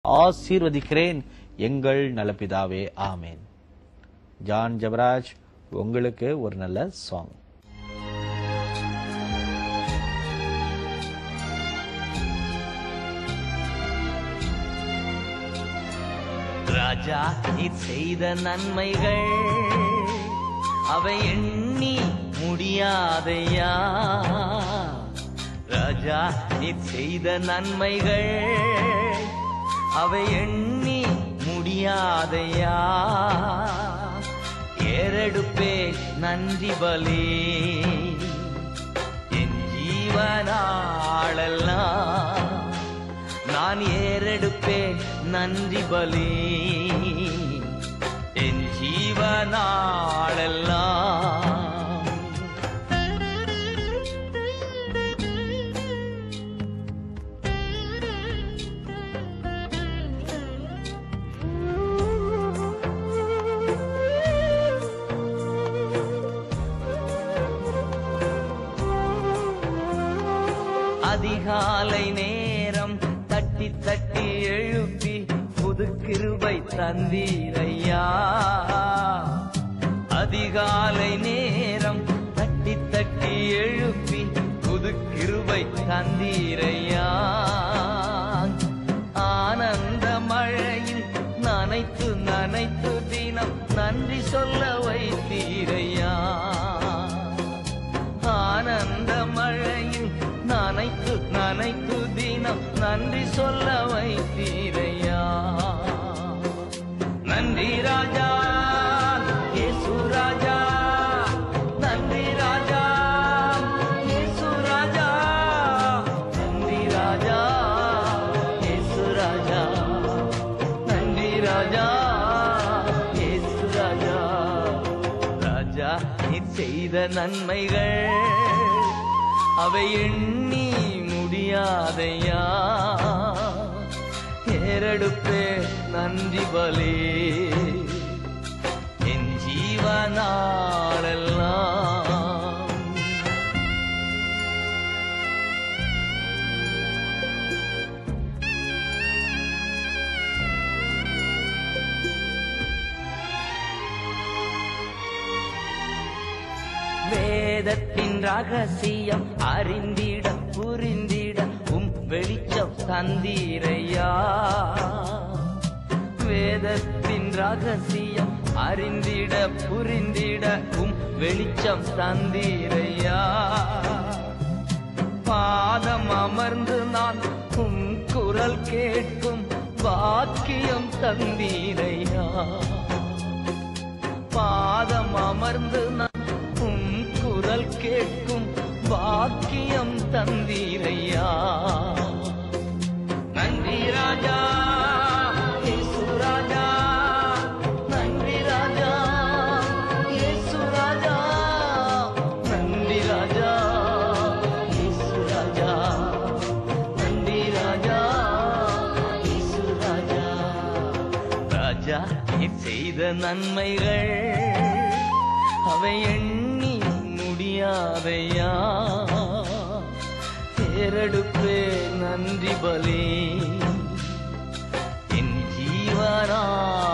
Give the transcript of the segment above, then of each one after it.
ஆசீர்வதிக்கிறேன் எங்கள் நலப்பிதாவே. ஆமேன். ஜான் ஜெபராஜ் உங்களுக்கு ஒரு நல்ல சாங். ராஜா நீர் செய்த நன்மைகள் அவை எண்ணி முடியாதையா. ராஜா நீர் செய்த நன்மைகள் அவை எண்ணி முடியாதையா. ஏறெடுப்பே நன்றி பலி என் ஜீவனாளெல்லாம். நான் ஏறெடுப்பேன் நன்றி பலி என் ஜீவனாளெல்லாம். அதிகாலை நேரம் தட்டி தட்டி எழுப்பி புது கிருபை தந்தீரையா. அதிகாலை நேரம் தட்டி தட்டி எழுப்பி புது கிருபை தந்தீரையா. ஆனந்த மழையில் நனைத்து நனைத்து தினம் நன்றி சொல்ல வைத்தீரையா. ஆனந்த மழையில் நனைத்து நனைத்து தினம் நன்றி சொல்ல வைத்தீரையா. நன்றி ராஜா இயேசு ராஜா. நன்றி ராஜா இயேசு ராஜா. நன்றி ராஜா இயேசு ராஜா. நன்றி ராஜா இயேசு ராஜா. ராஜா நீர் செய்த நன்மைகள் அவை எண்ணி முடியாதையா. ஏறெடுப்பே நன்றி பலி என் ஜீவனாளெல்லாம். வேதத்தின் ரகசியம் அறிந்திட புரிந்திட வெளிச்சம் தந்தீரையா. வேதத்தின் ரகசியம் அறிந்திட புரிந்திட வெளிச்சம் தந்தீரையா. பாதம் அமர்ந்து நான் குரல் கேட்கும் பாக்கியம் தந்தீரையா. பாதம் அமர்ந்து நான் குரல் கேட்கும் பாக்கியம் தந்தீரையா. நன்றி ராஜா இயேசு ராஜா. நன்றி ராஜா இயேசு ராஜா. நன்றி ராஜா இயேசு ராஜா. நன்றி ராஜா இயேசு ராஜா. ராஜா நீர் செய்த நன்மைகள் அவை எண்ணி முடியாதையா. ஏறெடுப்பே நன்றி பலி என் ஜீவனாளெல்லாம்.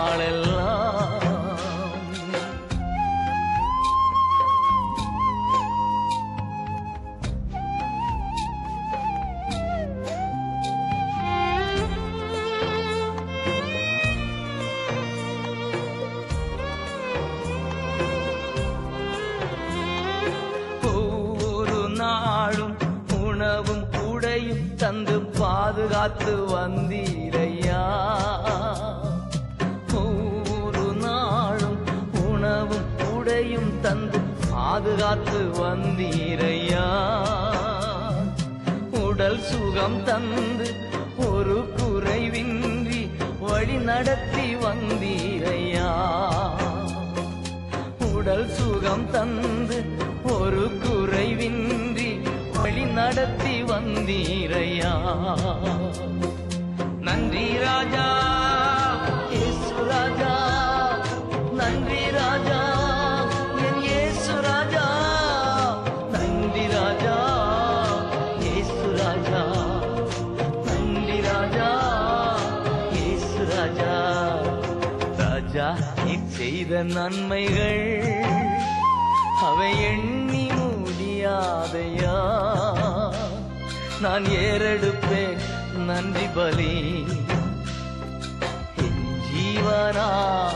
உணவும் உடையும் தந்து பாதுகாத்து வந்தீரையா. ஒவ்வொரு நாளும் உணவும் உடையும் தந்து பாதுகாத்து வந்தீரையா. உடல் சுகம் தந்து ஒரு குறைவின்றி வழி நடத்தி வந்தீரையா. உடல் சுகம் தந்து ஒரு குறைவின்றி வழி நடத்தி வந்தீரையா. நன்றி ராஜா இயேசு ராஜா. நன்றி ராஜா என் இயேசு ராஜா. நன்றி ராஜா இயேசு ராஜா. நன்றி ராஜா ராஜா ராஜா நீ செய்த நன்மைகள் அவை எண்ணி முடியாதையா. நான் ஏறெடுப்பேன் நன்றி பலி என் ஜீவனாளெல்லாம்.